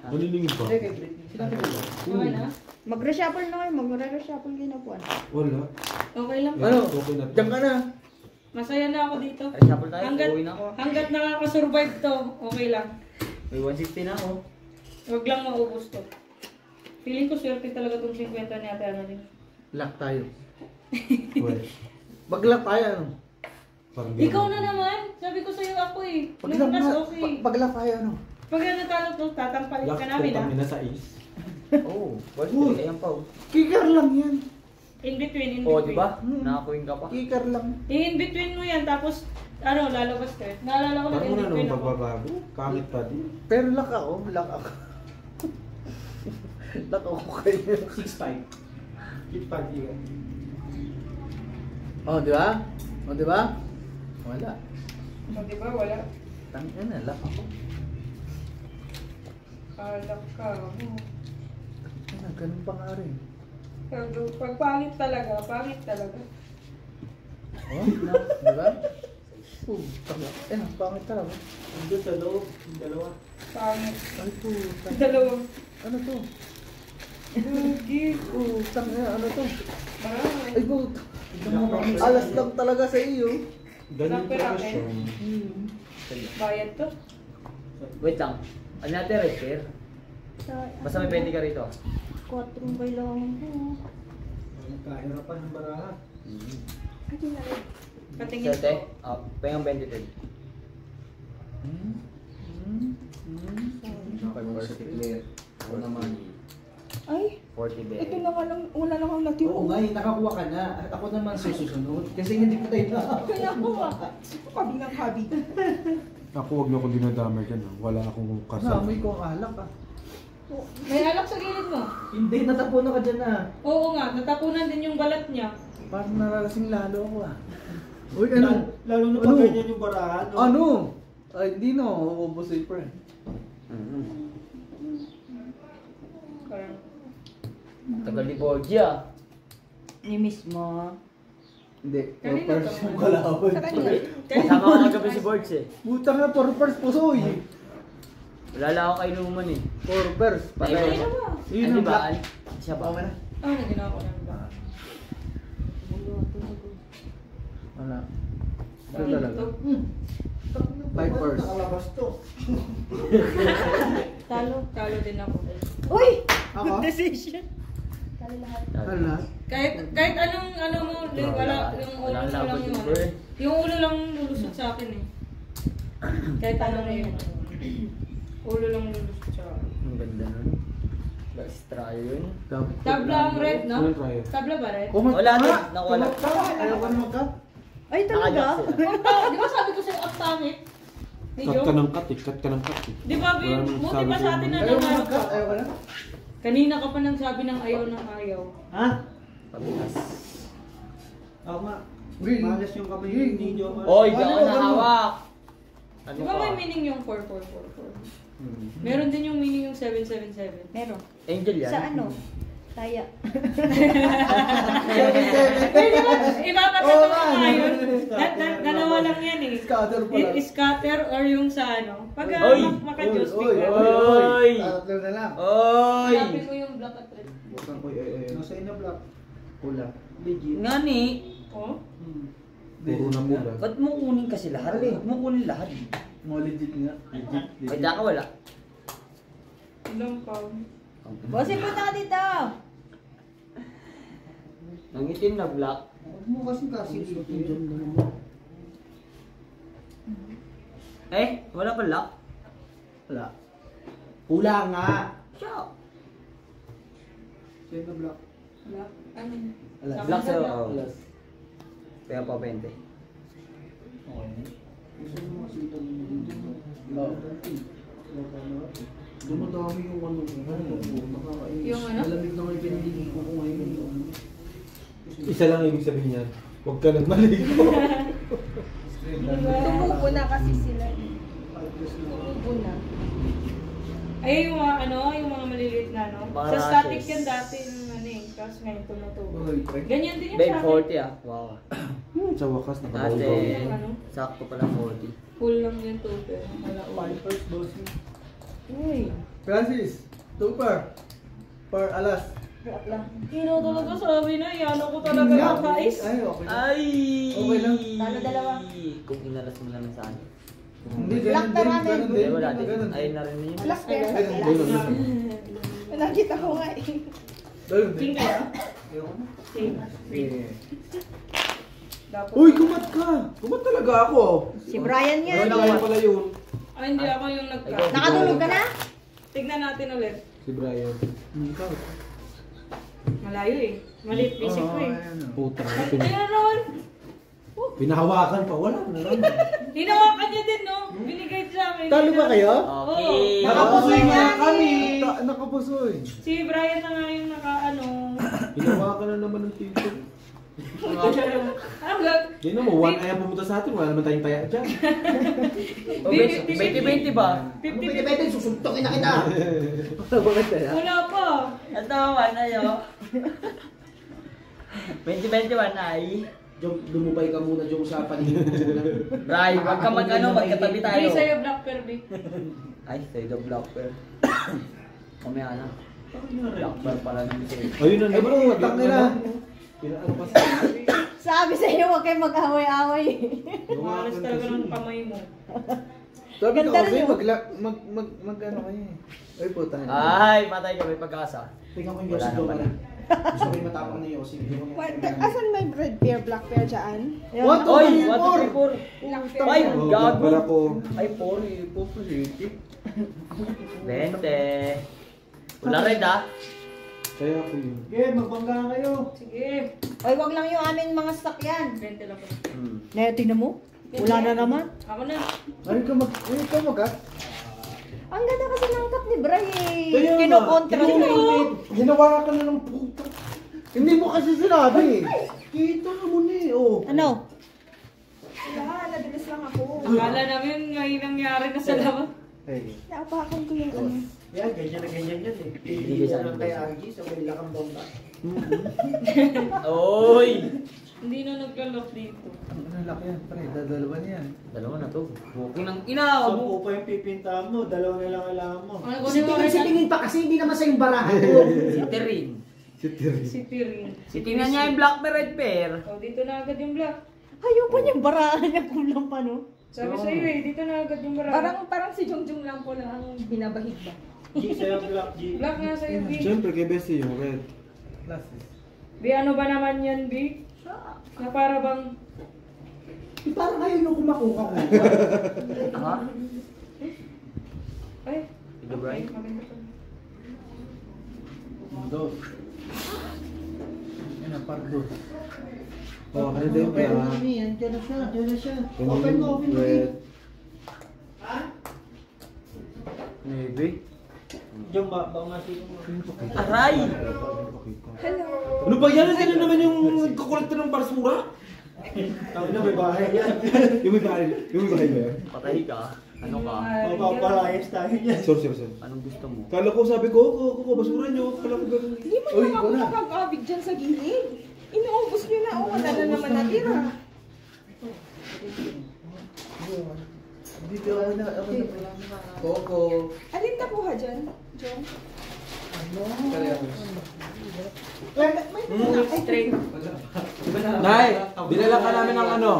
Naniningin pa. Okay na? Mag-reshuffle na kayo, mag-reshuffle kayo na po. Wala. Okay lang. Ano? Okay na. Diyan ka na. Masaya na ako dito. Ay, sapol tayo. Hanggat, Uwi na ako. hanggat nakakasurvive to, okay lang. May 160 na ako. Huwag lang maubos to. Feeling ko swerte talaga itong 50 ni Ate Annalyn. Lock tayo. Well, Mag-lock tayo, ano? parang Ikaw na naman! Sabi ko sa'yo ako eh. Pag-lock Lumakas na. okay. Pag-lock tayo, ano? Pag natalo to, tatampalit Lock ka namin ko ah. kami na sa is. Oo. Well, ayan pa. Kicker lang yan. In between, in Oo, between. di ba? Nakakuin ka pa. Kicker lang. In between mo yan, tapos ano, lalabas ka. Naalala ko na Parang in wala between namang ako. pagbabago. Kamit pa din. Pero lock ako. Lock ako. Lock ako kayo. 6'5". 6'5" yun. Oh, di ba? Oh, di ba? Wala. O, diba? Wala. Tangin na, lock ako. Alak ka. Ano, ganun pa nga rin. Pero pag pangit talaga, pangit talaga. Oh, no, di ba? Tama. Pangit talaga. Doon sa loob. Yung dalawa. Pangit. Ay, puta. Dalawang. Ano to? Lugi. Putang na, ano to? Marami. Ay, puta. Alas lang talaga sa iyo. Ganyan Lapit-lapit. profesyon. Bayad to. Wait lang. Ano natin, right here? Basta may 20 ka rito. 4 kailangan ko. Kahirapan ng baraha. Kasi na rin. Patingin Sete? ko. Pengang 20 din. Ako naman. Ay, 40 be. ito na nga lang, wala na kang natiro. Oo nga, nakakuha ka na. Ako naman susunod. Kasi hindi ko tayo na. Kaya ako kabi ng kabi. Ako wag na akong dinadamay ka na. Wala akong kasama. Namoy ko ang alak ah. May alak sa gilid mo. Hindi, natapunan ka dyan na. Oo nga, natapunan din yung balat niya. Parang naralasing lalo ako ah. Uy, ano? Lalo na pag ganyan yung barahan. no? Ano? Ay, hindi no. Ubus ay friend. Parang, Tagal ni Borgia. Ni-miss mo. Hindi. Kanino Purpers to? yung kalaban. Sa kanya. Kasama ko kagabi si Borgs eh. Butang na, purpers pusoy. Wala lang ako kay Numan eh. Purpers. ay, Patay. kanina ba? Yun Ano ang ba? black. Siya ba? Okay na. Ah, naginawa ko ng ba? Wala. Ito talaga. Vipers. Nakalabas to. Talo. Talo din ako. Uy! Ako? Decision. Talo lahat. Hala. Kahit anong ano mo, wala, yung ulo Wala mo lang laban yung yung ano. bird. Yung ulo lang lulusot sa akin eh. Kahit ano na yun. Ulo lang lulusot sa akin. Ang ganda nun. Extra yun. Tabla ang red, no? Anong trial? Tabla ba red? Wala din. Nawala. Ayaw ka na magkat? Ay, talaga? Nakajak sila. Di ba sabi ko sa'yo, ang pangit? Cut Medyo? ka ng cut eh. Cut ka ng cut eh. Di ba, Wala namang buti sabi pa sa atin na Ayaw ka nanalo magkat? ka. Ayaw ka na? Kanina ka pa nang sabi ng ayaw ng ayaw. Ha? Pabigas. Ako nga. Uy. Malas yung kamay Uy. ni Joe. Oy, di ako Ano? nahawak. Ano Di ba ka? may meaning yung 4444? Meron din yung meaning yung 777. Meron. Angel yan. Sa ano? Taya. Pwede ba? Ipapakat Oo mo nga, nga yun. scatter. Dalawa lang yan eh. Scatter pala. Scatter or yung sa ano. Pag Oy! maka-Diyos Oy, ka. Oy! Tatlo na lang. Oy! Hanapin mo yung black at red. Bukang ko, Nasa ina black. Pula. Legit. Nga ni. Oh? Puro na mula. Ba't mo kunin kasi lahat? Ba't mo kunin lahat? Mga legit nga. Legit. Ay, ka wala. Ilang pound? Bossing, punta ka dito! Nangitim na black. Huwag mo kasi Eh, wala pa lock. Wala. Pula nga. Siya. Sa'yo na black. Black? Ano? Wala. Sa Black akin sa'yo. na Oh. Plus. Kaya pa 20. Okay. Gusto mo makita mo dito. Oo. Dumadami yung ano. Nakakainis. Yung ano? Malamig na ngayon piniligo ko ngayon. Isa lang ibig sabihin yan. Huwag ka nang maligo. Tumubo na kasi sila. Tumubo na. Ay, yung mga ano, yung mga maliliit na ano. Mga Sa static rashes. yan dati yung ano eh. Tapos ngayon tumutubo. Okay. Ganyan din yung Babe, sa akin. 40 ah. Wow. Sa wakas, Dati, nakakaugaw. Ano? sakto pala 40. Full lang yung tubig. Wala ulo. First boss. Uy. Francis, super. Per alas. Kino talaga sabi na, yan ako talaga yung kais. Ay, okay lang. Ay! Okay lang. Talo dalawa. Kung inalas mo lang sa akin. Hindi, Black ganun per din. ramen. Ganun Hindi, din. wala din. Ganun din. Ayun na rin yun. Black bear. Ganun din. Nakita ko nga eh. Ganun King din. kaya? Ayoko na. King. Eh. Dapat. Uy, kumat ka! Kumat talaga ako. Si Brian Ano yan. na kaya pala yun? Ay, hindi ako yung nagka. Nakatulog ka na? Tignan natin ulit. Si Brian. Ikaw. Malayo eh. Maliit basic ko eh. ayan, oh. Puta. Ayun Ron! Pinahawakan pa. Wala na lang. Hinawakan niya din, no? Binigay sa amin. Talo ba kayo? Okay. Nakapusoy nga kami. Nakapusoy. Si Brian na nga yung naka ano. Pinahawakan na naman ng tito. Ano ba? Di na mo, 1 ay pumunta sa atin. Wala naman tayong taya dyan. O, 20-20 ba? 50-50. Susuntokin na kita. Bakit kaya? Wala pa. Ito, one ayo. 20-21 ay. Jom, lumupay ka muna Jom sa paningin mo muna. Bray, wag ka mag-ano, magkatabi tayo. Hindi sa'yo Black Pearl, B. Ay, sa'yo the Blackbear. Kumaya na. Blackbear pala naman sa'yo. Ayun na Eh bro, tang nila. Ano pa sa Sabi sa iyo, huwag kayong mag-away-away. Malas talaga ng kamay mo. Sabi ko, Ganda rin okay, yun. mag ano kayo eh. Ay puta. Ay, patay ka, may pagkasa. Tingnan ko yung Wala Yossi na Jom. pala. Gusto ko yung matapang na Yossi. Asan may red bear, black bear dyan? What? Oy, Four. 1, 2, 3, 4. Black bear. Ay, Oh, gago. para ko. Ay, 4, positive. 20. Wala rin ah. Kaya ako yun. Okay, magbangga kayo. Sige. Oy, wag lang yung aming mga sakyan. 20 lang po. Na, tingnan mo. Wala na naman. Ako na. Ay, ka mag Ang ganda kasi ng cut ni Bray. Kaya nga, Kinokontra hindi niya. mo- Hinawakan ka na ng puta. Hindi mo kasi sinabi. Kita na mo na eh. Oh. Ano? Nabilis lang ako. Akala namin ngayon nangyari na sa labas. Hey. Naapakan ko yung ano. Yan, ganyan na ganyan yan eh. Hindi ka lang kay Agi sa may lakang bomba. Oy! Hindi na nagka-lock dito. Ang laki yan, pre. Dadalawa niyan. Dalawa na to. Booking ng ina. Sampu pa yung pipintahan mo, dalawa na lang kailangan mo. Ano kunin mo rin tingin pa kasi hindi naman sa yung barahan. Si Terin. Si Terry. si Tirin. Si tingnan niya yung Blackbear Red Bear. Oh, dito na agad yung black. Ayaw pa niyang baraan niya kulang pa, no? Sabi sa'yo eh, dito na agad yung bara. Parang si Jongjong lang po lang ang binabahig ba? G sa'yo, Black G. Black nga sa'yo, B. Siyempre, kay Bessie yung red. Classes. B, ano ba naman yan, B? Na para bang... Parang ngayon nung kumakuha ko. Ha? Ay, Ito, Bray? maganda to. Dos. Yan ang pardos. Oh, ano din Okay, ka? yan. Diyan na siya. Diyan na siya. Ganun Open mo, open mo. red. Maybe. Diyan ba? Baka masito mo. Aray! Hello. Ano ba yan? Ano naman yung kukulit ng basura? Tawag na may bahay yan. Yung may bahay ba yan? Patay ka. Ano ka? Mapapalayas tayo niyan. Sorry. Anong gusto mo? Kala ko sabi ko, basura nyo. Kala ko ganun. Hindi mo Uy, lang ako ikaw na. nakag-abig dyan sa gilid. Inuubos niyo na. Wala na naman natira. Dito ako na. Coco. Alin nakuha dyan, Jong? Straight. Nay, dinala ka namin ng ano?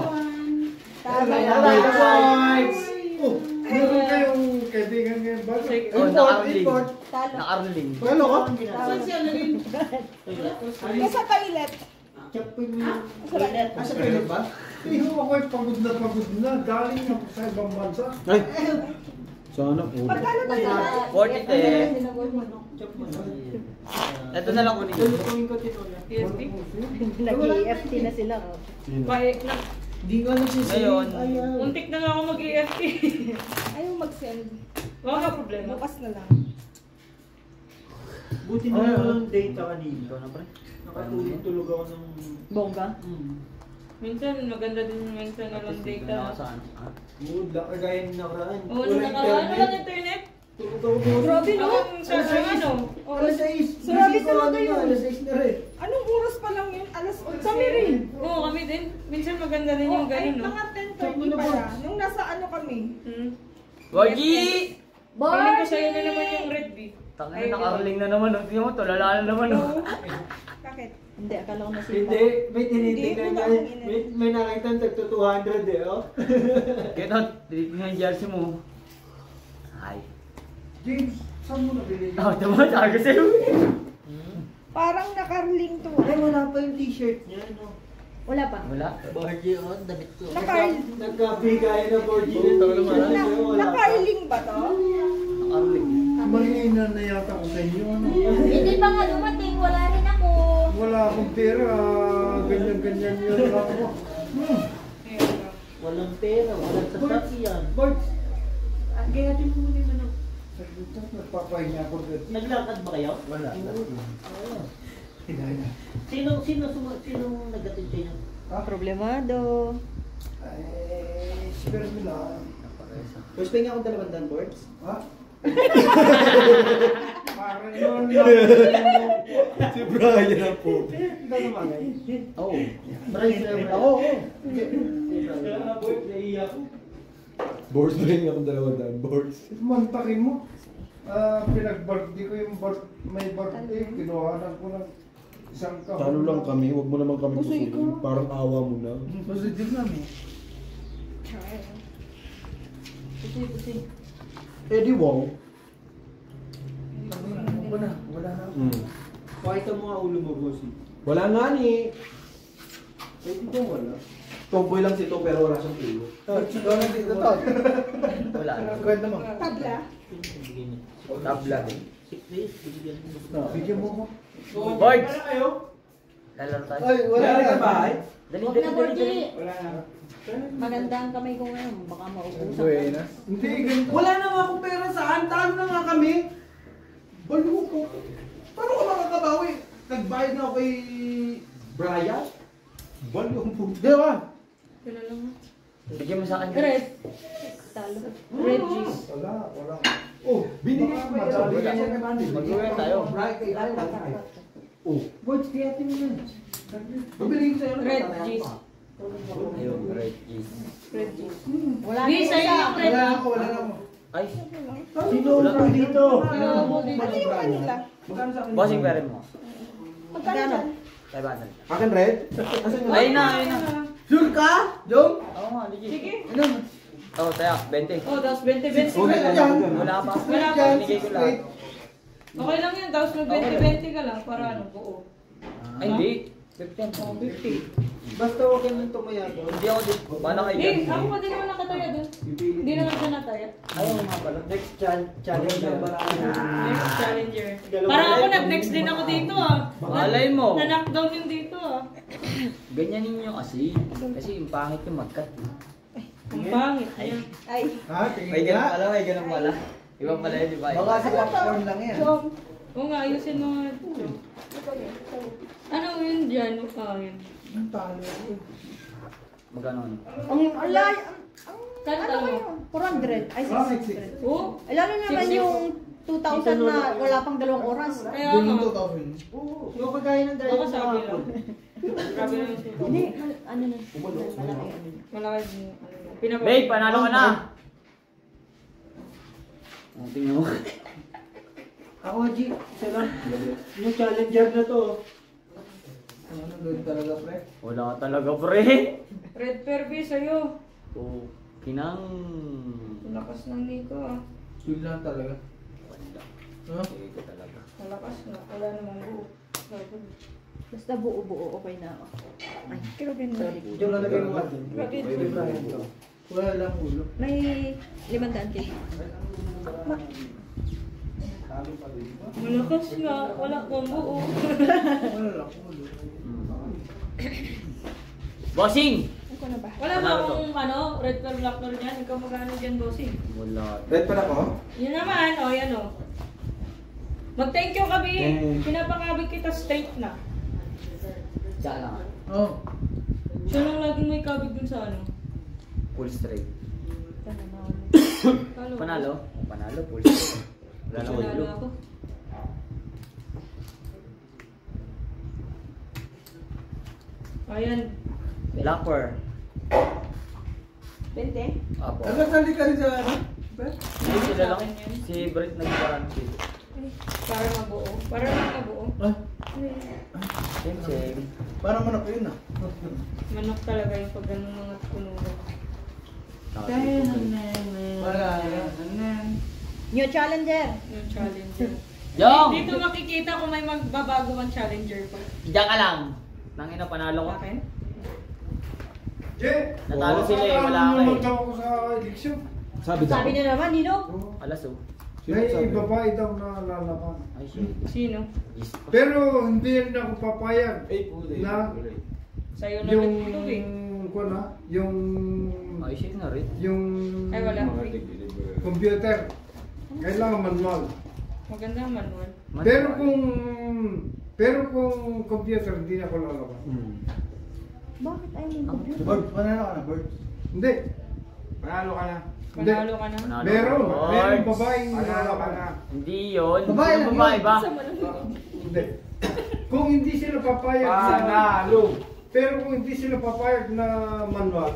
Oh, meron kayong kaibigan ngayon ba? Oh, na-arling. Import. Talo. Na-arling. Ano ka? Nasa toilet. Chapin mo yung... Asa kayo ba? Iho ako'y pagod na. Galing ako sa ibang bansa. Ay! Sana po. Pagkano tayo? 40 eh. Ito na lang kunin ko. Tutuin ko tituloy. PSP. Nag-EFT na sila. Hindi nga nagsisisi. Ngayon. Muntik na nga ako mag-EFT. Ayaw mag-send. Wala ka problema. Bukas na lang. Buti na lang walang data kanina. Ikaw na pre. Nakatulog ako ng... Bongga? Minsan maganda din minsan na lang data. Saan? Good luck, kagaya ng nakaraan. Oo, ano lang internet? Tulog ako bukas. Grabe no? Sa ano? Alas 6. Grabe talaga yun. Alas 6 na rin. Anong oras pa lang yun? Alas 11. Kami rin. Oo, kami din. Minsan maganda din yung Ay, ganun, no? mga 10:30 pala. Nung nasa ano kami. Hmm. Wagi! Feeling ko sa'yo na naman yung red B. B. Tangina, nakakarling na naman. Tingnan mo, tulala na naman. Bakit? Hindi, akala ko nasipa. Hindi, may tinitingnan Hindi, niya. wala akong May nakita tagto 200 eh, oh. Kaya tinitingnan yung jersey mo. Ay. James, saan mo nabili yun? Oh, tama, sabi ko sa'yo. Parang nakarling to. Ay, wala pa yung t-shirt niya, no? Wala pa. Wala. Bargy on, damit ko. Nagkabigay na 4G na Nakarling ba to? Nakakarling. Malina na yata ako sa inyo, ano? Hindi pa nga dumating, wala rin ako. Wala akong pera, ganyan-ganyan yun lang ako. Walang pera, walang sasakyan. Boy, gayatin mo muna yung ano. Nagpapahinga ako dito. Naglakad ba kayo? Wala. Sino nagdating sa inyo? Problemado. Ay, siguro nila. First pay nga akong 200 boards. Ha? Parang yun Si Brian na po. Ikaw naman eh. Oo. Brian na Oo. Boy, naiiyak ko. Boards na rin akong 200 boards. Mantakin mo. Pinag-birthday ko yung may birthday. Kinuhanan ko ng isang kahon. Talo lang kami, wag mo naman kami kusunin. Parang awa mo na. Positive na mo. Pusi. Eddie Wong. Wala na. Pakita mo nga ulo mo, boss. Wala nga ni. Pwede ko wala. Tomboy lang si Tom pero wala siyang pilo. Wala. Kwenta mo. Tabla. Tabla din. Bigyan mo ko. Boards! Lalaro tayo. Ay, wala na. bahay? Dali, Huwag dali, na, dali, Borgie. dali. Wala na. Maganda ang kamay ko ngayon. Baka mauusan ka. Buenas. Hindi, ganito. Wala na nga akong pera saan? Talo na nga kami. Balo ko. Paano ka makakabawi? Nagbayad na ako kay Brian? Balo po. Di ba? Kailan lang. Bigyan mo sa akin. Red. Talo. Red juice. Wala, wala. Oh, binigay ko Madali yun. ka niya. Mag-uwi tayo. Brian kay Brian. Oh, Boards, kaya mo yan. pabili ko sa'yo. Red juice. Ayun, right. Yes. Red juice. Wala Di, na sa'yo isa. yung red. Wala ako, wala ako. Ay, Sino ang dito? Ano mo dito? Ano yung kanila? Magkano sa akin? bossing pera mo. Magkano? 500. Akin red? Asan yun? Ayun na, ayun na. Sure ka? Jong? Oo nga, legit. Sige. Oo, tayo. 20. Oh, tapos 20-20 Oh, ka ganyan. lang. Wala pa. Wala pa. Binigay ko lang. Okay lang yun, tapos may 20-20 ka lang para ano, buo. Ay, hindi. 15. Oh, 50. Basta huwag ka nang tumaya doon. Hindi ako din. Paano kayo Hindi, dyan? ako pa din naman nakataya doon. Hindi naman siya nataya. Ayaw nga pala. Next challenge na Next challenger. Parang ako nag-next din ako dito ah. Malay mo. Na-knockdown yung dito ah. Ganyan ninyo kasi. Kasi yung pangit yung magkat. Ang pangit. Ayan. Ay. Ha? Tingin May ganun nga. pala, may ganun pala. Iba pala yun, di ba? Baka sa popcorn lang yan. Chong. Oo nga, ayusin mo nga ito. Ano yun dyan? Ang pangit. Ang talo. Magkano ano? Ang alay. Kano Ano talo? kayo? 400. Ay, 600. Oo. Eh, lalo naman yung 2,000 na wala pang 2 oras. Kaya Doon nga. yung 2,000. Yung kagaya ng Ako sabi lang. Grabe lang yung suko. Hindi, ano na. Malaki ano na. Malaki yung ano. Babe, panalo ka na! Ang tingnan mo. Ako, G, isa lang. Yung challenger na to. Ano doon talaga, pre? Wala ka talaga, pre. Red Perby sa'yo. Oh, kinang... Lakas ng Nico ah. Yun lang talaga. Wala. Ha? Sige ko talaga. Malakas na. Wala namang buo. Basta buo-buo, okay na ako. Ay, pero sorry. Yung lalagay mo natin. Grabe. Wala lang ulo. May 500 kayo. Malakas nga. Wala pang buo. Wala lang ulo. Bossing! Ako na ba? Wala ba akong ano, red pearl, black pearl dyan? Ikaw magkano dyan, bossing? Wala. Red pa na ko? Yun naman, o yan o. Mag-thank you kabi. Thank- Pinapakabig kita straight na. Diyan lang. Oh. Siya lang laging may kabig dun sa ano. Full straight. Kalo. Panalo? Oh, panalo, full straight. Wala lang Panalo ulo. ako. Ayan. Black pearl. 20? Apo. Nagkasali ka rin sa ano? Per? Hindi, sila lang. Si Brett nag-guarantee. Para mabuo. Para lang mabuo. Ah, Same. parang manok yun ah. Manok talaga yung pag ganun mga tunugan. Wala. New challenger. Yung challenger. Yung! Dito makikita kung may magbabago ang challenger pa. Diyan ka lang. Nangina, panalo ko. Akin? Je! Natalo sila eh, wala ka eh. Magtawa ko sa eleksyon. Sabi daw. Sabi niya naman, Nino. Alas oh. May babae daw na lalaban. Ay, shit. Sino? Pero hindi rin ako papayag na Sa'yo na yung nagtubig. yung Ay, shit na rin. yung Ay wala. computer. Kailangan manual. Maganda ang manual. Pero kung computer hindi ako lalaban. Bakit ay may computer? Bird, panalo ka na, Bird. Hindi. Panalo ka na. Hindi. Panalo ka na. Panalo. Meron Lords. babaeng Panalo ka lalaban. na. Hindi yun. Babae Sino lang babae yun. ba? Hindi. Kung hindi sila papayag sa Panalo. pero kung hindi sila papayag na manual,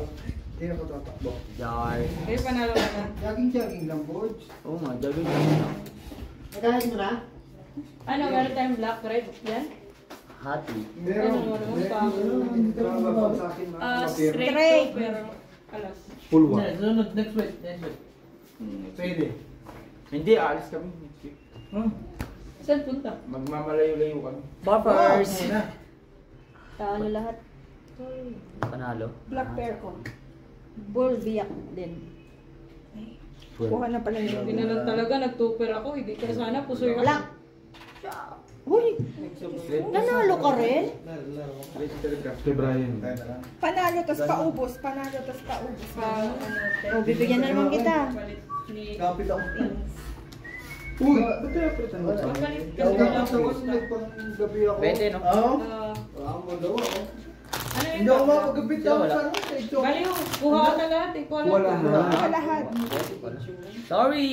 hindi ako tatakbo. Jar. Eh, panalo ka na. Jogging lang, boys. Oo nga, jagay lang. Nagkalit mo na? Ano, meron tayong black, red? Yan? Hati. Meron. Ano naman pa? Meron sa akin na mapiro. Straight to, pero alas. Full one. Next week. Pwede. Hindi, aalis kami next week. Saan punta? Magmamalayo-layo kami. Buffers. Talo lahat. Panalo. Black pair ko. Bull biyak din. Kuha na pala Hindi yun. na lang talaga, nag-tupper ako. Hindi ka sana, pusoy ako. Black. Huy! Nanalo ka rin? Kay Brian. Panalo tas paubos. Panalo tas paubos. O, bibigyan na naman kita. Ni... Kapit ako. Uy, ba't kaya palitan mo? Magpalit ka Ikaw sa dapat mga ako nagpanggabi ako. Pwede, no? Oo. Wala akong magawa ako. Ano yun? Hindi ako makagabit Sila ako wala. sa ano. Sa ito. Baliw, kuha ka na lahat eh. Kuha Wala. Kuha lahat. Sorry!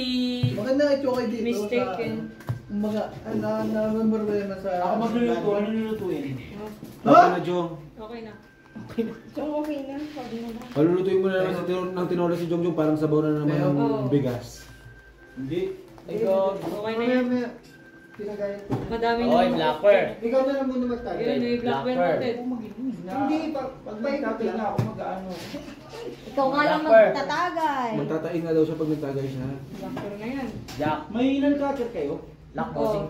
Maganda ito kay dito. Mistaken. Mga, na-remember ko yun sa... Ako magluluto. Ano lulutuin? Ha? Okay na. So, okay na. Sabi na lang. Palulutuin mo na lang ng tinola si Jongjong parang sabaw na naman ng Oo. bigas. Hindi. Ikaw, okay na yan. Pinagayat ko. Madami Oy, na. Blackper! Ikaw na lang muna magtagay. Yun, may black bear Blackbird. natin. Hindi, Pag may tatay na ako mag-ano. Ikaw nga lang Blackbird. magtatagay. Magtatain nga daw siya pag nagtagay siya. Black bear na yan. Jack. May ilan catcher kayo? Lock bossing.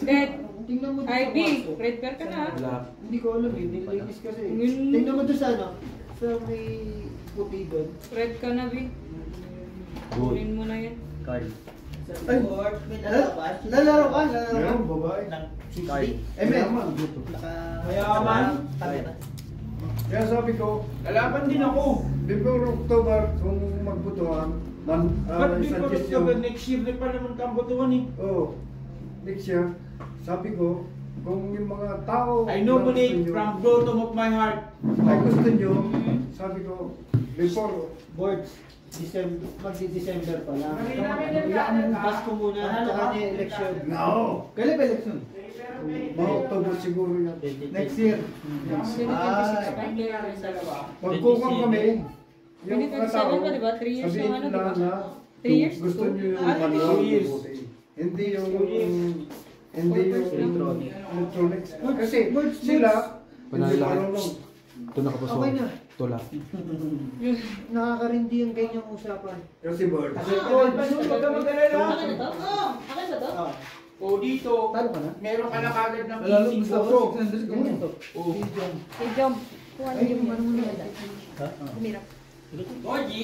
Red. Tingnan mo doon sa IB, kwarto. red bear ka na. Wala. Hindi ko alam eh, nilinis kasi. Yun. Tingnan mo doon sa ano, sa may puti doon. Red ka na, B. Good. Kunin mo na yan. Card. Ay, lalaro ka? Lalaro ka? Meron babae. Card. Eh, men. Mayaman. Kaya sabi ko, Lalaban din ako. before October, kung magbutuhan, Ba't di pa suggestion. October next year na pa naman kambotuhan eh? Oh, next year, sabi ko, kung yung mga tao I na nominate gusto nyo- from bottom of my heart. ay gusto nyo, sabi ko, before Boards, magdi-December pa lang. Namin na Pasko muna, tsaka niya election. No! Kailan ba election? Mga October siguro yan. Next year. Sino 26 pa? Magkukang kami, yung Hindi, mga tao, 27 pa, diba? 3 years sabihin yung ano, nila diba? na 3 years? gusto nyo yung Ah, manual 2 years. mabuti. Hindi yung 2 years. hindi yung Electronic. electronics. Kasi sila, Panalo hindi lahat. marunong. Ito nakapaso. Okay na. Tula. Nakakarindi yung ganyang usapan. Kasi bird. Huwag ka mag-alala. Akin na to? Akin na to? O dito, Talo ka na? meron ka na kagad ng Lalaro easing gusto photo. ko. 600 ka. Oh. Hey, Jom. Kuha niyo yung ano muna. Humirap. Oji,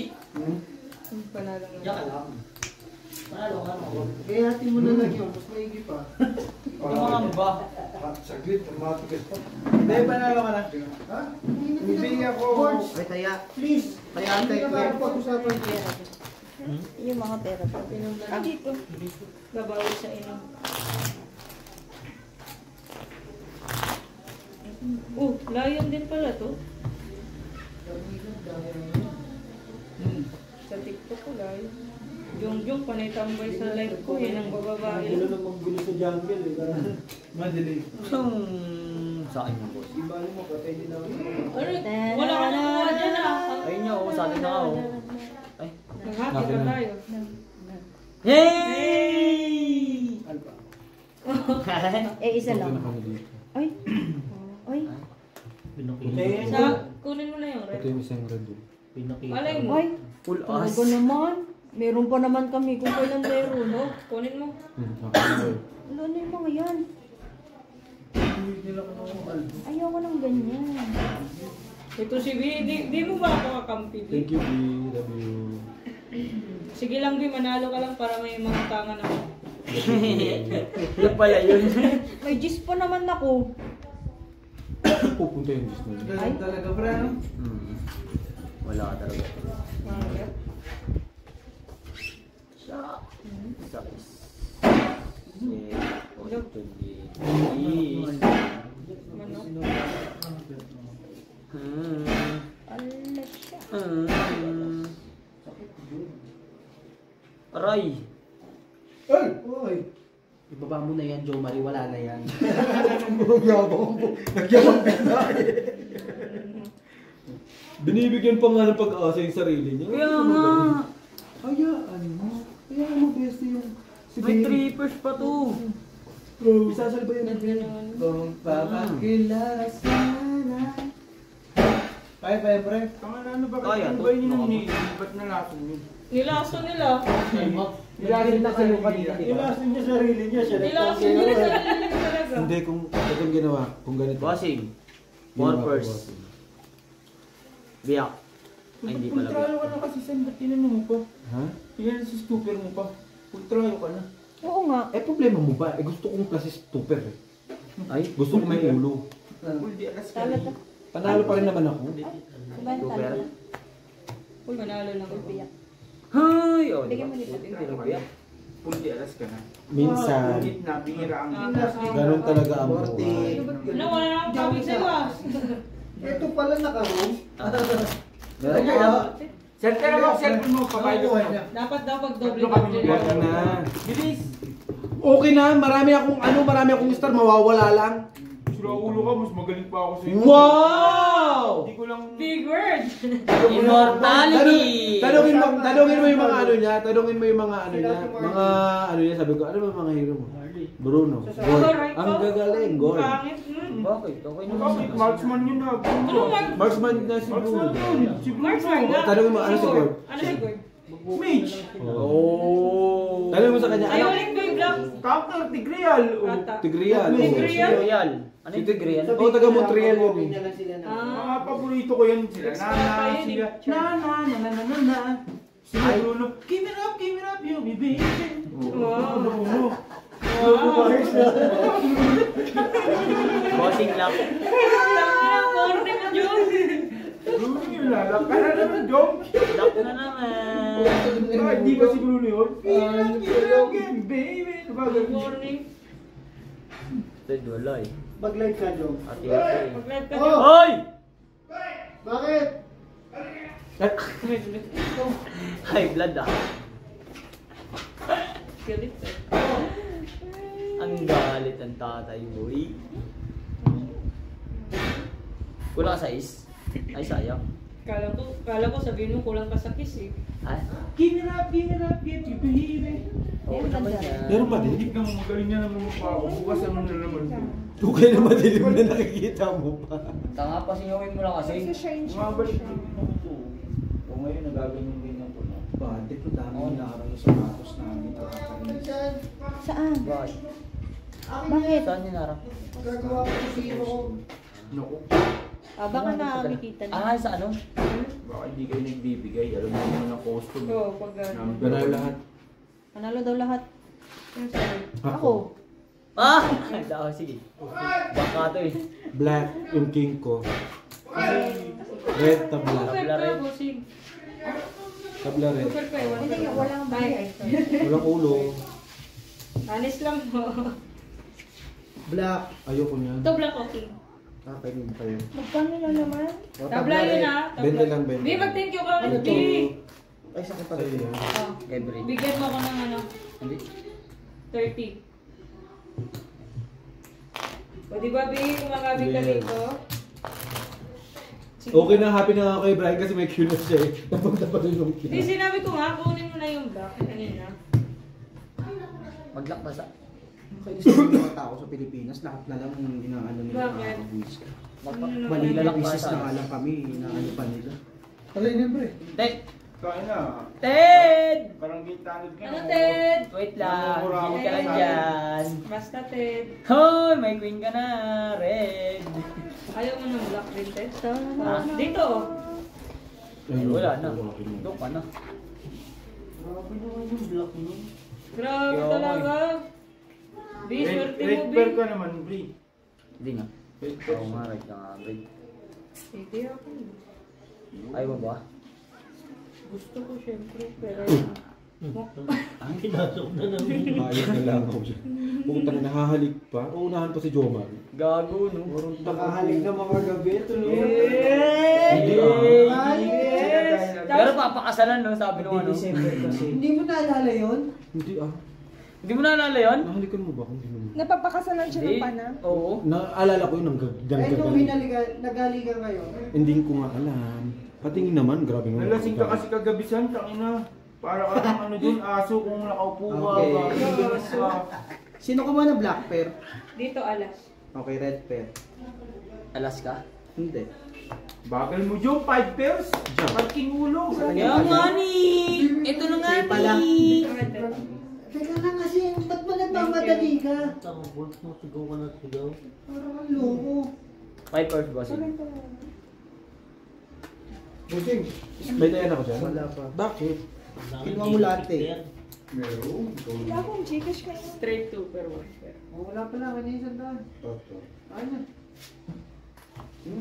Panalo nga. Diyan ka lang. Panalo ka mo. Kaya hati mo na lang yun, mas maigi pa. Ano mga ba? Saglit, matigas pa. Hindi, panalo ka na. Ha? Hindi ako. Boards, Ay, taya. please. Kaya Hindi antay na ko. tayo pag-usapan kaya. Yung mga pera pa. Ah, dito. Babawi sa inyo. Lion din pala to. Sa TikTok ko, Lion. Jongjong, panay tambay sa live ko. Yan ang bababae. Gulo na manggulo sa jungle eh. Madali. Sa akin yung boss. Ibali mo, patay din ako. Ano? Wala ka nakuha dyan ah. Ayun niya, oh, sa akin na ako. Ay. Maghati pa tayo. Hey! Isa Okay lang. na kami dito. Ay. Ay. Sa, kunin mo na yung Ito red. yung isang red. Malay mo. Ay. Full as. Talaga naman. Meron pa naman kami kung kailan meron. No, kunin mo. Ano na yung mga yan? Ayoko ng ganyan. Ito si B, di mo ba ako kakampi, B? Thank you, B. Love you. Sige lang, B, manalo ka lang para may mga tangan ako. Yung pala yun. May gis pa naman ako. Pupunta yung Disney. Ganun talaga, pre, ano? Wala ka talaga. Bakit? Size. Manok. Ala siya. Aray! Ay! Uy! Ibaba mo na yan, Joe Marie. Wala na yan. Nagyabang bigla eh. Binibigyan pa nga ng pag-asa yung sarili niya. Kaya nga! Hayaan mo. Hayaan mo, bestie, yung... Si May Baby. trippers pa to! Isasal ba yun? Kung papakilala sana. Kaya pa yan, pre? Ano ba Kaya kayo? to. Ano ba yun yung ba't nalason yun? Nilaso nila. Nilason na kayo kanina. Nilason niya sarili niya. Siya Nilaso nila sa kanila talaga. Hindi, kung itong ginawa, kung ganito. Bossing! Ginawa More ko, purse. bossing. Biyak. Ay, hindi pala Pultrayo ka biyak. na kasi, Sam. Ba't tinanong mo pa? Ha? Yan si stupid mo pa. Pultrayo ka na. Oo nga. Eh, problema mo ba? Eh, gusto kong klase stupid eh. Ay, Gusto ko may ulo. Puldi alas ka Tala rin. to. Panalo pa rin naman ako. Diba yung tala to? Uy, manalo lang ako. Biyak. Hay! Oh, Bigyan mo diba? nito. Hindi na biyak. Puldi alas ka na. Minsan, Ulit na, bihira ang ganun talaga ang buhay. Ano, wala na akong kami sa'yo ah. Ito pala naka-room. Meron ka. Set ka na lang, set mo. Pabaylo ka na. Dapat daw pag doble Tatlo kami doble. Wag na. Bilis! Okay na, marami akong star, mawawala lang. Sura ulo ka, mas magaling pa ako sa'yo. Wow! Hindi ko lang... Big word! Immortality! Tanungin mo yung mga ano niya, tanungin mo yung mga ano niya, mga ano niya, sabi ko, ano ba mga hero mo? Bruno, Gold. Ang gagaling, Gold. Pangit. Bakit? Okay naman. Bakit? Marksman yun na. Ano Mark? Marksman na si Bruno. Marksman yun. Si Mark Bruno. nga. Tanungin mo, ano si Gold? Ano si Gord? Mage. Oh. Tanungin mo sa kanya, Ay, ano? ulit ko yung black. Counter, Tigreal. Ata. Tigreal. Tigreal? Royal. Ano yung Tigreal? Oo, taga Montreal yun eh. Mga paborito ko yan sila. Na sila. Na. Sila Bruno. Give it up, you baby. Wow. Bossing lang. Corny mo, Diyos. Bruno yung lalak. Kaya naman, Jom. Lock na naman. Ay, di ba si Bruno yun? Give it up, baby. Corny. Ted, wala eh. Mag-live ka, Jom. Ate-ate. Mag-live ka Oh! dyan. Hoy! Bakit? High blood ah. Galit eh. Ang galit ang tatay mo eh. Kulang ka sa is? Ay, sayang. Kala ko sabihin mo kulang ka sa kiss eh. Ah, Give it up, you baby. oo naman yan. Meron pa din. Hindi ka mo magaling niya naman pa ako. Bukas ano na naman ko. Okay na madilim na nakikita mo pa. Tanga pa singawin mo lang kasi. Bumabalik na ako to. O ngayon, nagaganyan-ganyan ko na. Bante ko dami nakakaroon sa sapatos namin. Saan? Bakit? Bakit? Saan yun harap? Gagawa ko sa sino ko. Naku, Baka nakakikita niya. Ah, sa ano? baka hindi kayo nagbibigay. Alam mo naman ang costume. Oo, pag Number Ganun one. lahat. Panalo daw lahat. Yung sabi. Ako. Ah! Dako, sige. Baka to eh. Black yung king ko. Red tabla. Super ka, bossing. Tabla red. Super ka, ewan Hindi ko. nga, walang bagay. Walang ulo. Honest lang mo. Black. Ayoko niyan. Ito black okay. Kakainin pa yun. Magkano na naman? Tabla yun ah. Tabla. Bente lang, bente. Bi, mag-thank you ka. Ano to? Bi. Ay, sakit pa Sa'yo rin. yan. Oh. Every. Bigyan mo ko ng ano, Hindi. 30. O di ba, Bi, kumakabi ka Yes. dito? Okay na, happy na ako kay Brian kasi may cue na siya eh. Napunta pa rin yung cue. Hindi, sinabi ko nga, kunin mo na yung black kanina. Mag-lock ba sa? Kainis na yung mga tao sa Pilipinas, lahat na lang yung inaano nila. Bakit? nakakabwisit. Ano Manila Lock ba business sa- na nga lang kami, inaano pa nila. Alay niya, pre. Ted! Kain na. Ted! Parang gitanod ka Ano, na. Ted? Wait lang, Namumura hindi ka ako lang sa- dyan. Basta, Ted. Hoy, may queen ka na, red. Ayaw mo ng black din, Ted? Ha? Dito, oh. Ay, wala na. Doon ka na. Grabe naman yung block niyo. Grabe Yo, talaga. Di, Red, swerte red mo, pear Bi. ka naman, Bri. Hindi nga. Red pear. Oo nga, red ka nga, red. Hindi ako. Ayaw mo ba? Gusto ko, syempre, pero... Ang pinasok na naman. Ayos na lang ako siya. Putang nahahalik pa. Uunahan pa si Jomar. Gago, no? Nakahalik na mga gabi. Tuloy. Hindi Pero papakasalan, no? Sabi nung ano. December kasi. Hindi mo naalala yun? Hindi ah. Hindi mo naalala yun? Nahalikan mo ba kung hindi mo? Napapakasalan siya ng pana. Oo. Naalala ko yun ng Eh, nung nagaliga kayo. Hindi ko nga alam. Patingin naman, grabe nga. Nalasing ka kasi kagabisan, tangina. Para ka ng ano dun, aso kung nakaupo ka. Okay. Bibilis ka. Sino kumuha ng black pear? Dito, alas. Okay, red pear. Alas ka? Hindi. Bagal mo, Joe. 5 pairs. Parking ulo. Kaya nga ni! Ito na nga Sige pala. ni! Teka lang kasi, ba't ba nagmamadali ka? Parang ang loko. 5 hours ba siya? Busing. May tayan ako dyan? Wala pa. Bakit? Kinuha mo lahat eh. Meron. Wala akong Gcash kayo. Straight 2 per 1 per. Oh, wala pa lang, kanina isang daan. Toto. Ano?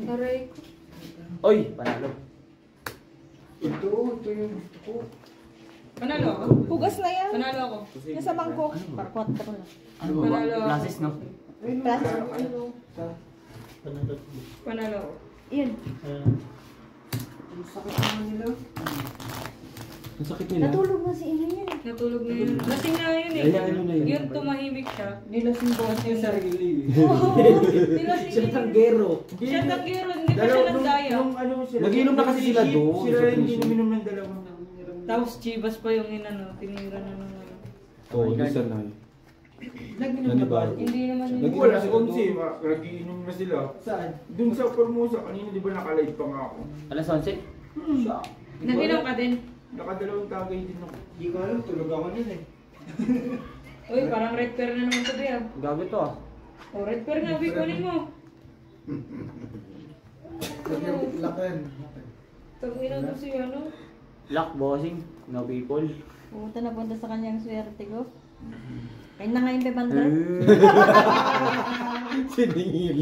Aray ko. Oy, panalo. Ito yung gusto ko. Panalo ako? Hugas na yan. Panalo ako. Nasa bangko. Para 4 na. Ano ba? Panalo. Classes, no? Ayun, Plus. Panalo ako. Yun. ang sakit naman nila. Ang sakit nila. Natulog na si Ina yan. Natulog na yun. Lasing na yun eh. Hayaan mo na yun. Yun, tumahimik siya. Nilasing ko yung sarili. Oo, nilasing Siya yun. tanggero. Siya tanggero, hindi pa siya nandaya. Nung ano sila. Nagiinom na kasi sila doon. Sila Sa hindi prison. uminom ng dalawang. Tapos chibas pa yung inano, tinira na naman. Oo, isa na yun. Nag-inom na ba? Hindi naman yun. Nag- Wala sa 11, nagiinom na sila. Saan? Dun sa Formosa, kanina di ba nakalive pa nga ako? Alas 11? Nag-inom ka din. Nakadalawang tagay din ako. Hindi ko alam, tulog ako nun eh. Uy, parang red pear na naman sabi ah. Gago to ah. O, red pear na, kunin mo. Lakan. Tag-ina ko si ano. Lock, bossing. No people. Pumunta na punta sa kanyang swerte ko. Kain na nga yung bebandar. Siningil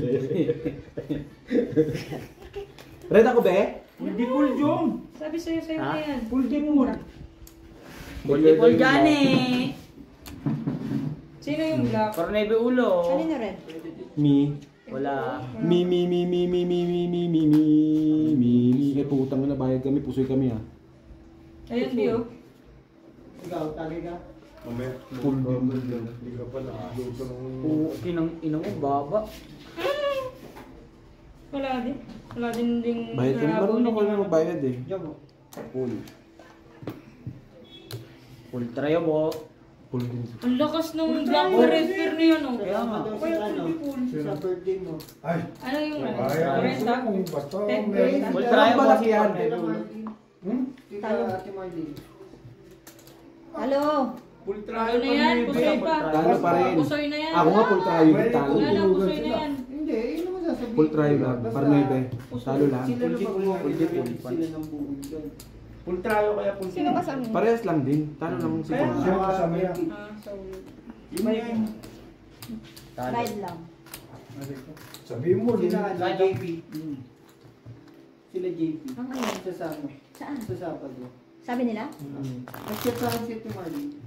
Red ako, be? Hindi cool, Jom! Sabi sa'yo Ha? na yan. Full di cool. Multiple Johnny! Sino yung black? Cornebe ulo. Kanino red? Me. Wala. Me. Eh, putang na bayad kami, pusoy kami ah. Ayun, Dio. Ikaw, tagay ka? Mamaya. Full din. Hindi ka pa nakaluto ng... Kinang ina mo, baba. Wala din. Wala din ding Bayad kami, marunong ko na magbayad eh. Diyan mo. Full. Full try mo. Full din. Ang lakas ng black red pear niya, no? Kaya nga. Kaya ano, sa birthday mo. Ay! Ano yung ano? Ay, ang Renta? gusto mo. Basta Ten meron. renta? Full try mo balak si yan? Tita Cornebe. Marlene. Hmm? Tita Ate Marlene. Halo! Full Talo trial na yan, pusoy pa. Talo pa rin. Pusoy na yan. Ako nga full try, talo. Wala na, pusoy na yan. Hindi, yun naman sasabihin. Full try lang, Basta para 9. Talo lang. Sila na mag-uwi. Full. Sila ng buong doon. Full trial kaya full Sino kasama? Parehas lang din. Talo lang si Kaya Juan. Siya kasama yan. Ah, sorry. Lima yan. Talo. Ride lang. Sabihin mo, Sila din. ano, JP. Sila JP. Ang ano? Sasama. Saan? Sa Sabado. Sabi nila? Nagsiyasahan si Ate Marlene.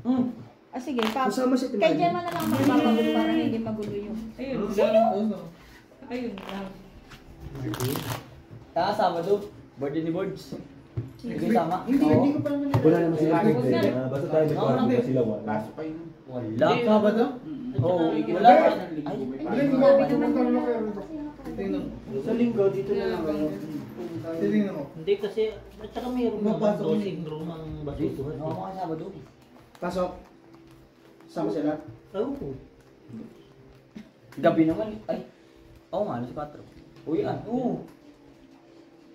Ah, sige. Pa Kasama si kay Timothy. Gemma na lang magpapagulo para hindi magulo yung... Ayun lang. Ayun lang. Kasama do. Birthday ni Birds. Hindi sama. Hindi, hindi ko pa naman nila. Wala naman sila Huwag pwede. na. Basta tayo may party na sila wala. Pasok kayo. Wala. Sabado? Oo, wala. Ay, Alin mo, pumunta na kayo. Sa linggo, dito na lang ako. Tingnan mo. Hindi kasi, at saka mayroon naman Mapasok dosing room ang basituhan. Oo, mga Sabado. Pasok. Sama sila. Oo. Gabi naman. Ay. Oo nga, alas 4. Uy, oo.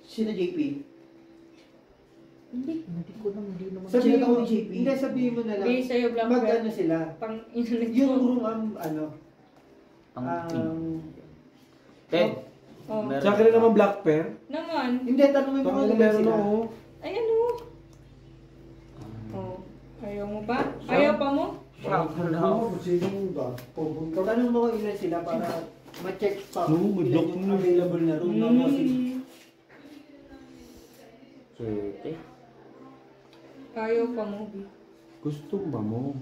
Sino JP? Hindi ko naman, hindi naman. Sabihin mo ni JP. Hindi, sabihin mo na lang. Bigay sa'yo, Black Bear. Mag-ano sila. Pang inulit Yung mo. room ang ano. Ang Ted. Oh. Meron. Sa akin naman black pear. Naman. Hindi, tanongin mo Tangina kung meron sila. ako. Ay, ano? Oh. Ayaw mo ba? Ayaw pa mo? Sino ba? Pupunta. Tanong mo kung ilan sila para ma-check pa. No, ilan madlock yung mo. available na room na bossing. Sete. Ayaw pa mo, B. Gusto ba mo?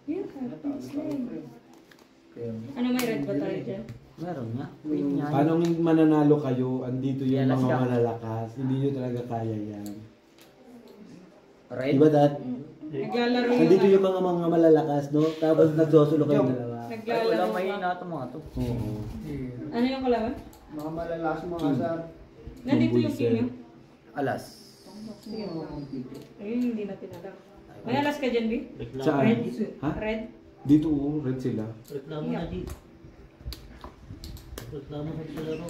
Yan, carpets na yun. Ano, may red ba tayo dyan? Meron nga. Queen niya. Paano mananalo kayo? Andito yung Yalas mga ka. malalakas. Hindi nyo talaga kaya yan. Red. Diba dad? Naglalaro yung Andito yung mga malalakas, no? Tapos nagsosulo kayo dalawa. Ay, Naglalaro wala ka. mahina ito mga to. Oo. Ano yung kalaban? Mga malalas mga asar. Nandito yung Bullseye. king Alas. Ayun, hindi natin alam. May alas ka dyan, B? Saan? Red? Ha? Red? Dito oo, red sila. Reklamo na, G. Reklamo na sa laro.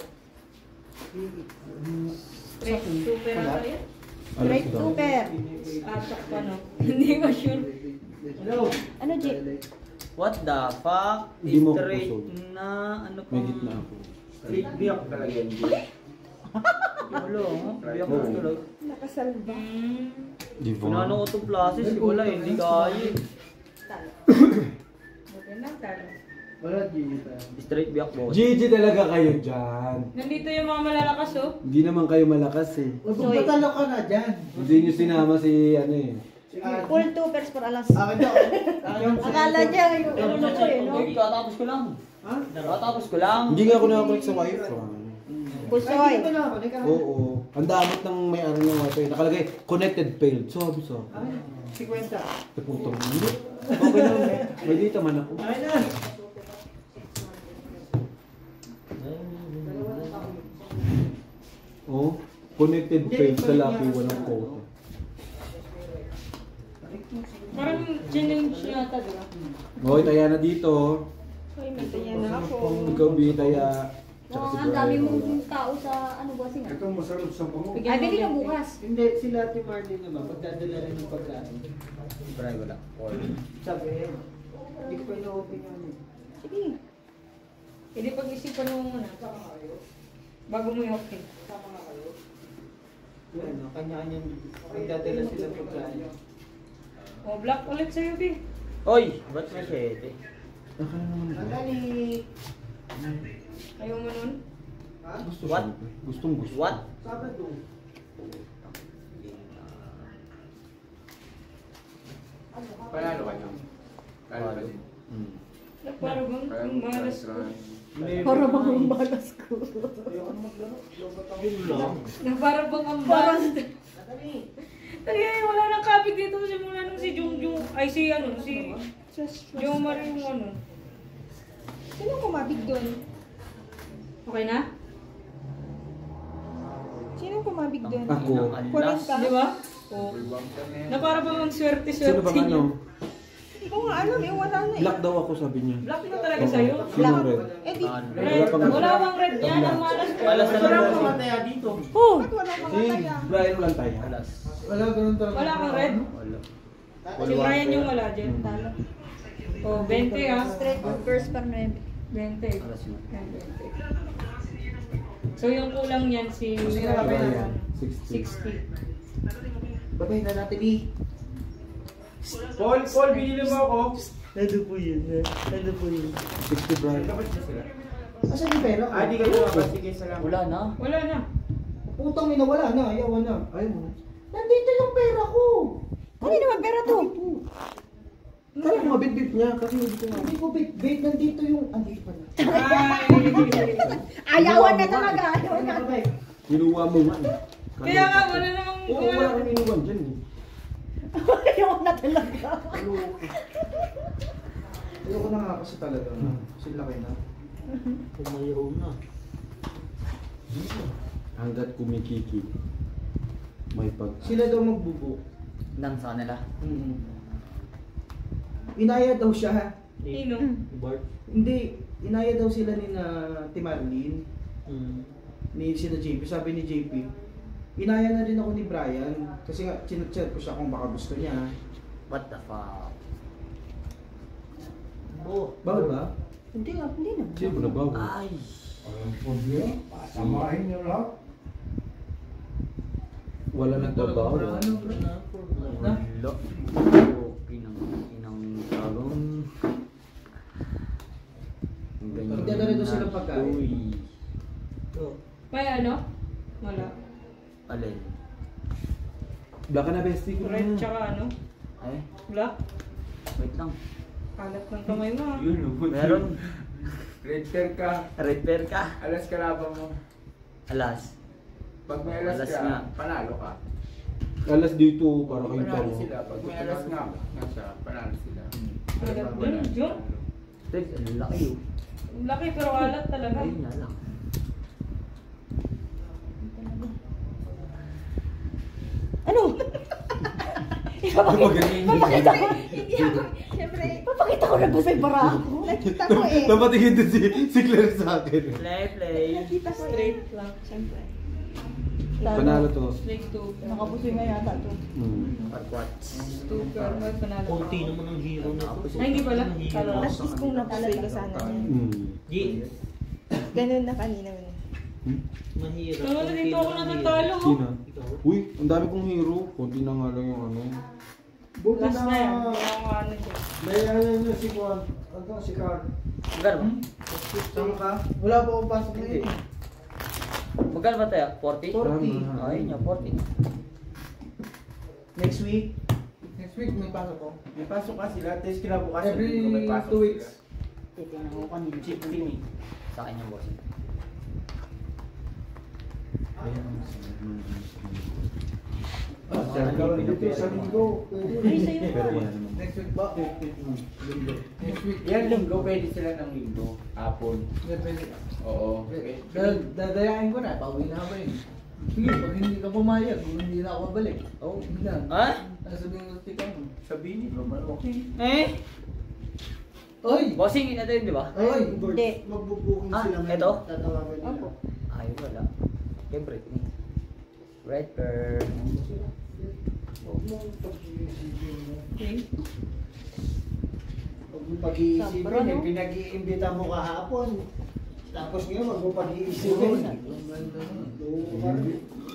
Red super ata yan? Alas Great daw. super. Atak pa, no? Hindi ko sure. Hello. Ano, G? What the fuck? Hindi mo ako Straight kusog. na ano pa? May gitna ako. Biyak talaga yun. Wala, biyak na talaga. Nakasalba. Diva. Pinano ko itong places, wala, hindi kaya. Buti lang, talo. Wala, Gita. Straight biyak boss. GG talaga kayo dyan. Nandito yung mga malalakas, oh. Hindi naman kayo malakas eh. Magpatalo ka na dyan. Hindi nyo sinama si ano eh. Full tupers for alas. Akin daw. Akala niya yung ulo ko eh, no? Okay, katapos ko lang. Ha? Katapos ko lang. Hindi nga ako nakakulik sa wifi. Busoy. Ito na ako. Ika. Oo. Ang damot ng may-ari ng wifi. Nakalagay, connected failed. Sabi sa Ay, 50. Putong hindi. Okay na. May data man ako. Ay na. Oh, connected failed sa Lucky walang quota. Parang challenge yata, di ba? Okay, taya na dito. Ay, mataya na ako. Ikaw, B, taya. Tsaka Oo, si ang dami Brian. mong tao sa ano ba sila? Ito masarap sa pango. Ay, bili ka bukas. Hindi, sila Ate Marlene naman. Pagdadala rin ng pagkain. Bray, wala. Sabi, hindi ko pa ina-open yun eh. Sige. Hindi pag-isipan mo muna. Bago mo i-open. Ano, kanya-kanyang pagdadala sila ng pagkain. Oh, black ulit sa'yo, B. Oy, ba't may 7? Aka na naman Ang ito. galing. Ayaw mo nun? Ha? Gusto What? Gustong gusto. What? Sabado. Panalo ka niyo. Panalo ka din. Hmm. Para bang ang malas ko? Para bang ang balas ko. Ayoko na maglaro. Yun lang. Para bang ang balas? Tagay, wala nang kapit dito simula nung si Jungjung. Ay, si ano, si Jomar yung ano. Sino kumabig doon? Okay na? Sino kumabig doon? Ako. Kulang ka? Di ba? Oh. Na para bang ang Sino swerte-swerte bang ano? Hindi ko nga alam eh, wala na eh. Black daw ako sabi niya. Black na talaga sa'yo. Sino red? Eh di, Red. Wala bang red yan? Ang malas ko. Malas na lang. Mataya dito. Oh! ba't wala mga Si kaya? Brian walang taya. Alas. Wala, ganun talaga. Wala kang red? Wala. Si Brian yung wala dyan. Talo. Oh, 20 ah. Straight tupers per 9. 20. Alas mo. 20. So yung kulang niyan si Brian. 60. 60. Babay na natin eh. Paul, binili mo ako. Ano po yun? Ano po yun? 60 Brian. Dapat siya sila. Asan yung pera ko? Ah, di ka lumabas. Sige, salamat. Wala na. Wala na. Putang ina, wala na. Ayaw na. Ayaw mo. Nandito yung pera ko. Kanino ba pera to? Kaya mga bit-bit niya kasi hindi ko nga. Hindi ko bait. Nandito yung... Andito pa na. Ay! Ayawan na talaga. Ayawan na. Babay. Kinuha mo nga eh. Kaya nga, wala namang... Oo, wala kang inuwan dyan eh. Ayawan na talaga. Ayoko na nga kasi talaga. Kasi laki na. Kumayaw na. Hanggat kumikiki, may pag... Sila daw magbubo. Nang sa kanila. Inaya daw siya. Sino? Hindi, inaya daw sila ni na Timarlin. Ni sila JP. Sabi ni JP, inaya na rin ako ni Brian. Kasi nga, chinachat ko siya kung baka gusto niya. What the fuck? Bawal ba? Hindi nga, hindi na. Sino na bago? Ay! Ang problema, pasamahin niyo lang. Wala nagbabago. Wala. Pinang talong. Magdadala daw silang pagkain. Uy. May ano? Wala. Alin? Black ka na, bestie ko Red na. tsaka ano? Ay, Black? wait lang. Kalat ng kamay mo. ah. Yun, oh. Meron. Red pair ka. Red pair ka. Alas kalaban mo. Alas. Pag may alas Alas ka, nga. panalo ka. Alas dito, para kayong Panalo tao. sila. Pag may alas nga, nasa, panalo sila. Kalat yun, yun. Red, ang laki yun. Laki pero kalat talaga. Ayun nga lang. Ano? Papakita ko. Hindi ako. Siyempre, Papakita ko na ba sa bara ako? nakita ko eh. Napatingin din si Claire sa akin. Play. Nakita ko eh. Straight lang. Siyempre. Panalo to. Straight to. Nakapusoy nga yata to. Parquats. Two pero may panalo. Konti naman ang hero na to. Ay, hindi pala. Kala At least kung napusoy ko sana yan. Ganun na kanina. Mahirap. Naman dito ako natatalo. oh. Sino? Uy, ang dami kong hero. Kunti na nga lang yung ano. Buti Last na yan. na, Hindi ako ano dyan. may ano nyo si Juan. Ano si Carl? Magkano ba? Saan ka? Wala pa akong pasok Hindi. ngayon. Magkano ba tayo? 40? 40. Ayun nga, 40. Next week, Next week, may pasok ko. may pasok ka sila. Tapos kinabukasan, Every hindi ko may pasok 2 weeks. Titingnan ko kanina. Cheap team eh. Sa akin yung boss. Gawin dito sa linggo. Ay, sa'yo Pero nga. wala naman. Next week ba? Next week. Yan, linggo. Pwede sila ng linggo. Hapon. Oo. Dadayain ko na, pauwi na ako yun. Sige, pag hindi ka pumayag, kung hindi na ako babalik. Oo, hindi na. Ha? Sabihin ko, tika mo. Sabihin niyo naman, okay. Eh? Oy! Bossing, ito yun, di ba? Oy! Hindi. Magbubuking Ah, sila ngayon. eto? Tatawagan nila. Opo. Ay, wala. Kay Britney. Red pear. Huwag mong pag-iisipin mo. Okay. Huwag mong pag-iisipin. Sabra, no? Eh, pinag-iimbita mo kahapon. Tapos ngayon, huwag mo pag-iisipin.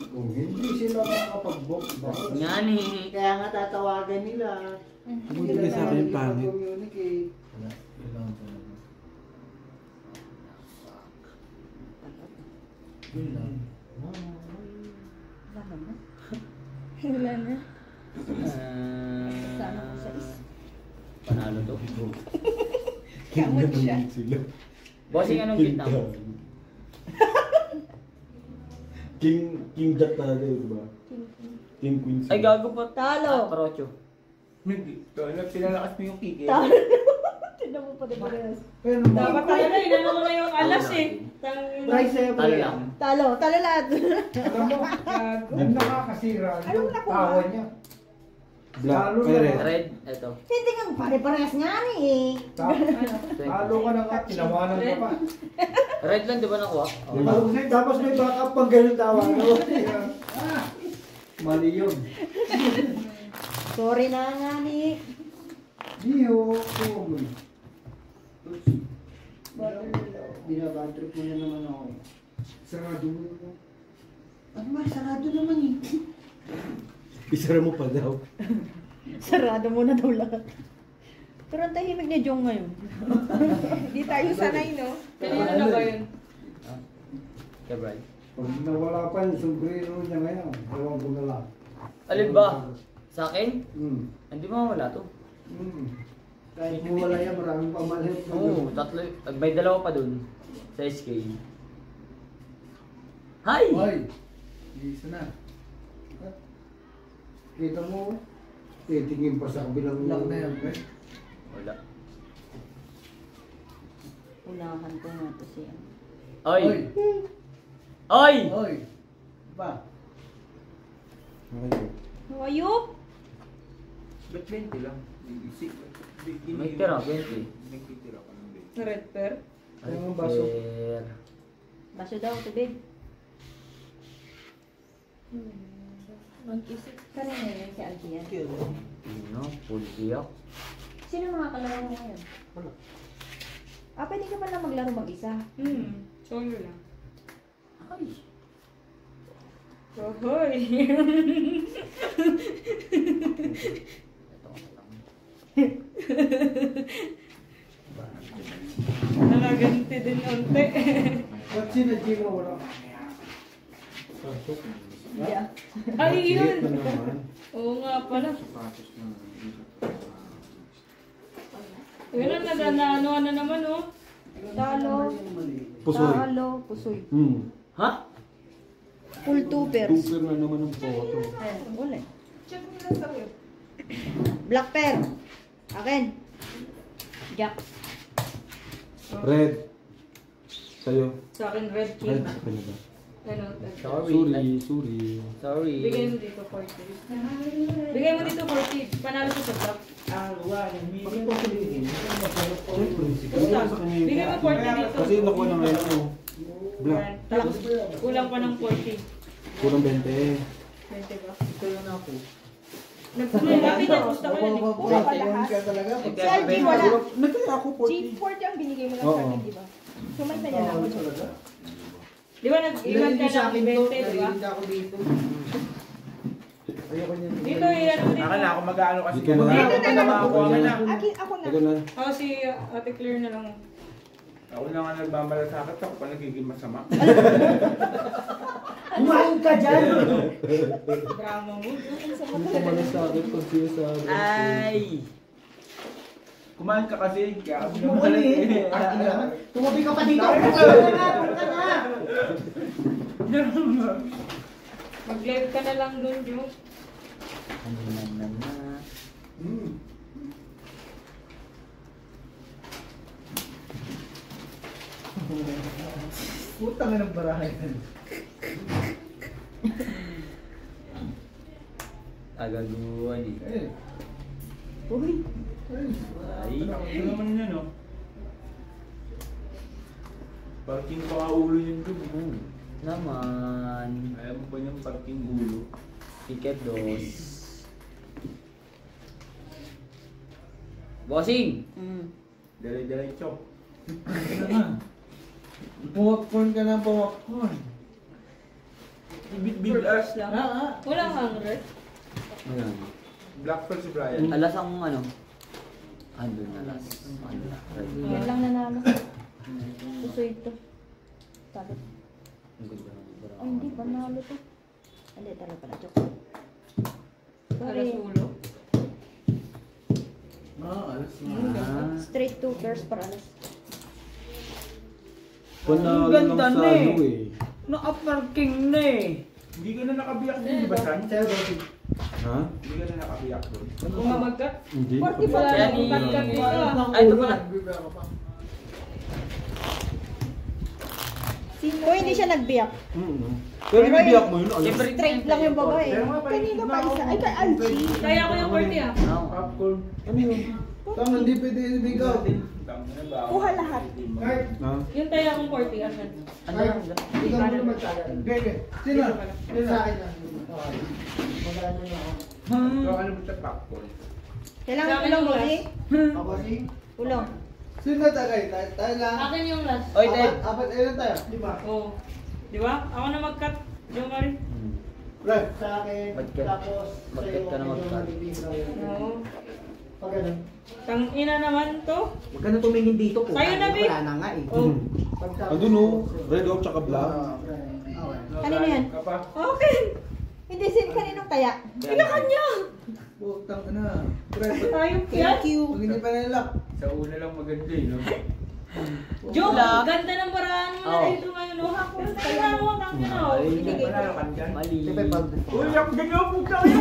Kung hindi sila makakapag-book, bakit? Nga ni. Kaya nga tatawagan nila. Bumibigay sa akin yung pangit. Communicate. Wala na. Sana ko sa isa. Panalo to. Kamot siya. Bossing, anong kita mo? King Jack talaga yun, diba? King Queen. Ay, gago pa. Talo. Parocho. Hindi. Pinalakas mo yung kiki. Talo. Tignan mo pa din parehas. Pero Dapat talaga, inano mo na yung alas eh. Bryce, sa'yo Talo lang. Talo. Talo lahat. alam mo, ang nakakasira yung tawa niya. Black. Talo Ay, na. red. Red, ito. Hindi nga pare-parehas nga ni eh. Talo ka na nga, tinawanan ka pa. Red lang, di ba nakuha? Tapos may backup pang ganun tawa. Mali yun. Sorry na nga ni. Diyo, binabantrip mo na naman ako eh. Sarado mo ko. Ano ba? Sarado naman eh. Isara mo pa daw. Sarado mo na daw lahat. Pero ang tahimik ni Jong ngayon. Hindi tayo sanay, no? Kanina na ba yun? Kay Brad. Pag nawala pa yung sombrero niya ngayon, ewan ko na lang. Alin ba? Sa akin? Hmm. Hindi mawala to. Kahit mo wala yan, maraming pamalit. Oo, tatlo. May dalawa pa dun. Sa SK. Hi! Oy! Isa na. Kita mo, titingin pa sa kabilang Lock na yan, pre. Wala. Unahan ko nga to siya. Ay! Oy! Oy. Pa. Ayop. Ba't 20 lang? May tira, 20. Nagtitira ka ng 20. Na red pear. Ay, ang baso. Fair. Baso daw, tubig. Mag-isip. Kanina yun si Algie yan. Ano? Full tiyak. Sino mga kalaro mo ngayon? Wala. Ah, pwede ka pala maglaro mag-isa. Solo lang. Ay. Ohoy. Ito ko lang. Nakaganti din unti. Ba't sinadji mo wala? Yeah. Ay, yun. Na naman. Oo nga pala. Sapatos na. Yun ang nagana na naman, oh. Talo. Pusoy. Talo. Pusoy. Ha? Full tubers. Super na naman ang photo. Ayan, wala. Check mo lang sa'yo. Black pear. Akin. Jack. Red. Sa'yo. Sa akin, red Red. king. Sa kanya ba? Ano? Sorry, sorry. Sorry. Bigay mo dito 40. Bigay mo dito 40. Panalo siya sa top. Bakit po pinigil? Siyempre, Pusta. sa kanya yun. Bigay mo 40 dito. Kasi nakuha ng ngayon mo. Black. Tapos, kulang pa ng 40. Kurang 20. 20 ba? Kaya na ako. Nagpapalapit na. Gusto ko yun. Kuha pa lahat. Ka talaga. Si Algie wala. Nagkaya ako Si 40 ang binigay mo lang Oo. sa akin, di ba? Sumay na niya lang. Talaga. Di ba nag-iwan ka Sa akin ng to, 20, di ba? narinig ako dito. Ayoko niyan. Dito, ilan mo dito. Akala ako mag-ano kasi. Dito na. Dito na lang. Ako na. Ako na. Ito na. Ako si Ate Claire na lang. Ako na nga nagmamalasakit. Ako pa nagiging masama. Kumain ka dyan! Drama mo. Kumalas sa akin kung siya sa akin. Ay! Kumain ka kasi. Kaya ako Mukha namalasakit. eh. Tumabi ka pa dito! Tumabi ka na! Mag-live ka na lang doon, Jo. Ano na. Putang na ng barahay. Agaguan eh. Eh. Uy. Ay. Ano naman yan, no? Parking pa ulo yun doon. Naman. Ayaw mo ba yung parking ulo? Ticket dos. Bossing! Dali-diretso. Pumakpon ka na, pumakpon. Big ass. Walang hunger. Ayan. Black pearl si Brian. Alas ang ano? Andun na alas. Yan lang nanalo. Puso ito. Sabi. Ang ganda ng bra. Ay, hindi. Panalo to. Hindi, talo pala. Joke. Alas Sorry. ulo. Alas Ah. Straight to first para alas. Panalo Ang ganda ng na eh. salo eh. Naka-parking na eh. Hindi ka na nakabiyak doon, di ba, San? Ha? Hindi ka na nakabiyak doon. Umamagkat. Hindi. Forty Wala pa. nang magkat dito. Ay, ito pala. Kung hindi siya nagbiyak. Pero ibiyak mo yun. Siyempre, Straight lang yung babae. Kanina pa isa. Ay, kay Algie. Kaya ko yung 40 ah. No. Popcorn. Ano yun? Tama, hindi pwede ibigaw. Kuha lahat. Ha? Yung taya kong 40 asan? Ano lang? Ikaw mo naman sa akin. Gege. Sino? Sino sa akin na? Magano na ako. So, ano mo sa popcorn? Kailangan ulong mo eh. Ako si? Ulong. Sino tagay? Tayo lang. Akin yung last. Oy, Ted. Apat, ilan tayo? Lima. Oo. Di ba? Ako na mag-cut. Yung Mari. Right. Sa akin. Magkat. Tapos, Magkat ka na magkat. Oo. Pag ganun. Tang ina naman to. Huwag ka na tumingin dito po. Sa'yo na, babe. Wala na nga eh. Oh. Andun o. Red Oak tsaka black. Kanino yan? Kapa. Okay. Hindi, kaninong taya? Ina kanya. Putang na. Ayop yan. Thank you. Pag hindi pa nilak. Sa una lang maganda eh, no? Jo, ganda ng paraan mo na Oh. dito ngayon. Oh, ako. Kaya mo, tangin na. oh. Ay, Binigay ko. Manalo ka dyan. Mali. Uy, ako ganyan po ka kayo.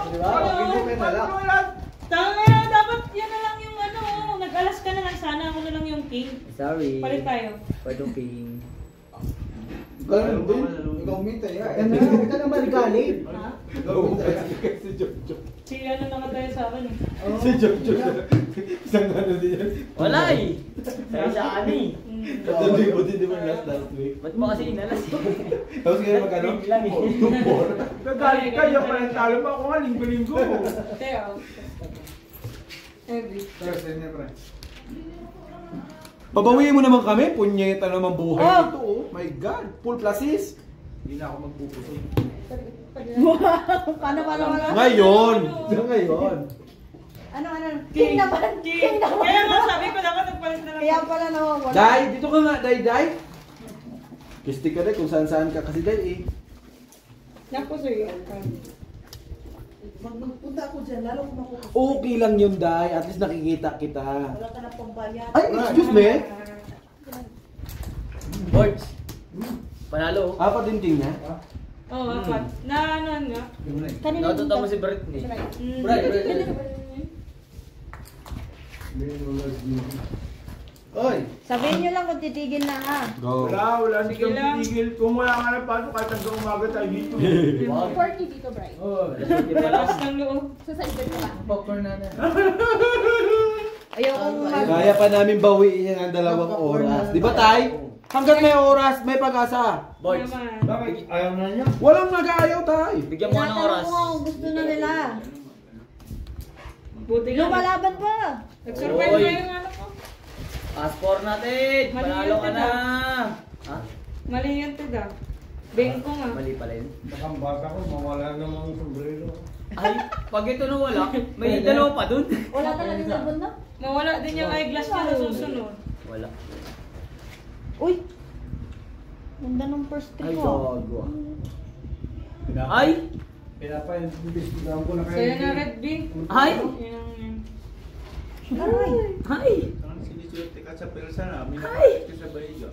Di ba? Pag hindi pa nilak. Tangin na, dapat yan na lang yung ano. Nag-alas ka na lang sana. Ako na lang yung king. Sorry. Palit tayo. Pwedong king. Ganun din. Ikaw mita yan. Huwag ka na marigalit. Ha? Si Jojo. Si ano nakatayo sa akin eh. Si Jojo. Isang ano din yan. Wala eh. Sabi sa akin eh. Hindi mo din naman last week. Ba't mo kasi inalas eh? Tapos kaya magkano? Lang eh. 2-4. Gagalit ka, yung parang talo mo ako nga, linggo-linggo. Teo. Heavy. Pabawiin mo naman kami, punyeta naman buhay ito oh. My God, full pluses. Hindi na ako magpupusoy. Paano? Ngayon. Ngayon. Ano? King naman. King. Kaya nga sabi ko dapat nagpalit na lang. Kaya pala nawawala. Day, dito ka nga, Day. Kisti ka Day, kung saan-saan ka kasi Day eh. Napusoy. Magpunta ako dyan, lalo kung makukuha. Okay lang yun, Day. At least nakikita kita. Wala ka na pambayad. Ay, excuse me. Boards. Panalo. Apat din king niya. Oo, apat. Na ano nga. Kanina Natuto mo si Britney. Oy. Sabihin nyo lang kung titigil na ha. Go. Wala Sige lang. tigil. Kung wala nga na paano, kahit hanggang umaga tayo dito. 40 dito, Brian. Lakas ng loob. Sa side ka ba? Ayokong Kaya pa namin bawiin yan ang 2 oras. Di ba, Tay? Hanggat may oras, may pag-asa. Boards. Naman. Bakit? Ayaw na niya. Walang nag-aayaw, Tay. Bigyan mo ng Tinatanong oras. ko nga kung gusto na nila. Buti nga. Lumalaban pa. Nag-survive Oy. na yung ano ko. Passport natin. Mali Panalo yun, ka na. Ha? Mali yan tada. Bengko nga. Mali pala yun. Nakambata ko, mawala naman yung sombrero. Ay, pag ito nawala, may dalawa pa dun. Wala talaga sa bunda. Mawala din yung eyeglass niya na susunod. Wala. Uy! Ganda ng first Ay, trick ko. gago. Ay! Pinapaintindihan ko na kayo. Kaya na red bean. Ay! Yan. Aray! Ay! Ang siniswerte ka sa persa na, Ay! minapakit ka sa bayo.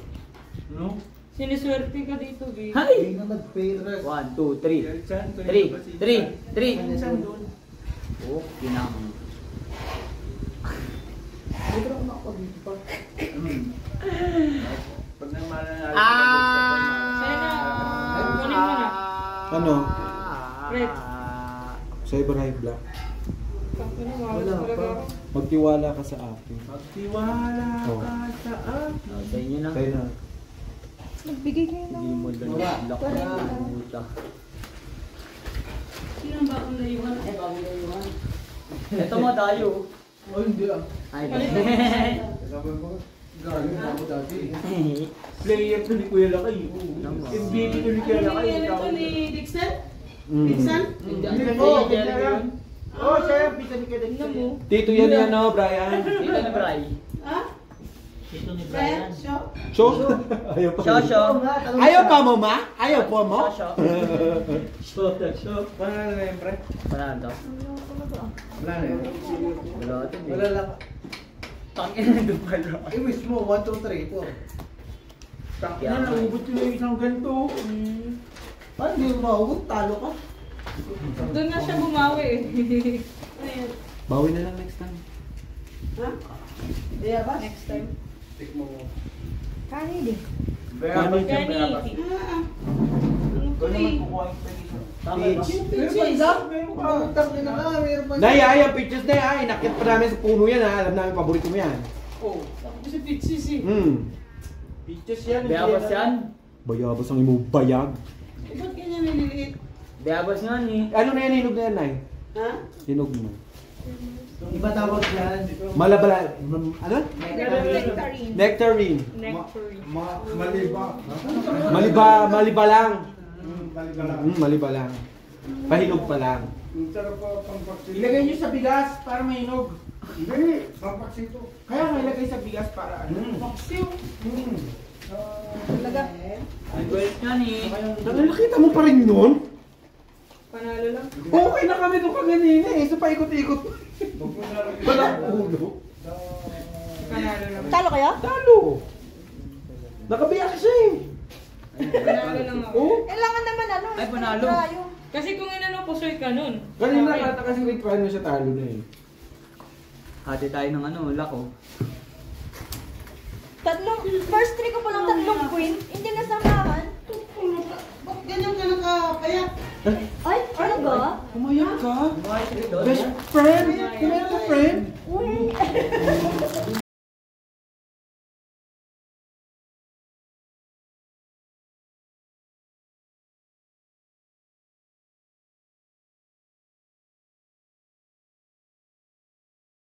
No? Siniswerte ka dito, B. Ay! Hindi na nag-payras. 1, 2, 3. 3. Oh, kinang. Sobrang ako dito pa. Pag namala na Sa'yo na. Kunin mo na. Ano? Red. Cyber high black. Ano, Wala pa. Magtiwala ka sa akin. Magtiwala Oh. ka sa akin. Sa inyo na. Tayo na. Nagbigay kayo ng... Hindi mo doon Wala. lock na puta. Sino ba akong naiwan? Ay, bago naiwan. Ito mo tayo. Oh, hindi ah. Ay, Sabi ko, galing ako dati. Player to ni Kuya Lakay. MVP to ni Kuya Lakay. Ano to ni Dixon? Mm. Dixon? Oh, oh, siya yung pita ni Kuya Lakay. Tito yan yan, no, Brian. Dito na Bray. Ha? Brian? Show? Show? Ayaw pa. Shosho. Ayaw pa mo, ma? Ayaw po mo? Shosho. Panalo na yun, pre. Panalo. Wala na yun. Wala ito. Wala lang. Tangin na doon ka lang. Eh, wish mo, 1, 2, 3, 4. Takina, naubot ko yung isang ganito. Paano hindi mo mahugot? Talo ka. Doon nga siya bumawi eh. Bawi na lang next time. Ha? Kaya ba? Next time. Kani din. Bayabas yung Gani. bayabas. Ano Ikaw to naman eh? kukuha yung pagkisa. Tama ba? Meron pa isa? Meron pa. Utang na nga, meron pa isa. Nay, ay, ang pictures na yan. Nakit pa namin sa puno yan, ha. Alam namin, paborito mo yan. Oh, ako si Pitsis eh. Pictures yan. Bayabas yan. Bayabas ang imo bayag. Eh, ba't ganyan nililiit? Bayabas nga ni. Ano na yan, hinog na yan, Nay? Ha? Hinog mo. Iba tawag yan. Malabala, ano? Nectarine. Nectarine. Nectarine. Maliba. Maliba lang. Maliba lang. Maliba lang. Pahinog pa lang. Ang sarap pa pampaksito. Ilagay nyo sa bigas para mahinog. Hindi, pampaksito. Kaya nga ilagay sa bigas para ano. Paksiw. Talaga. Ay, guys nga ni. Nakita mo pa rin yun? Panalo lang. Okay na kami doon kaganina eh. So paikot-ikot. Walang ulo. Panalo lang. Talo kayo? Talo. Nakabiyak siya eh. Panalo lang ako. Oh. Kailangan naman ano. Ay, panalo. Tayo. Kasi kung inano, pusoy ka nun. Kanina Okay. kata kasi paano siya talo na eh. Hati tayo ng ano, lako. First trick ko pa lang 3 queen. Hindi nasamahan. ba? Best friend?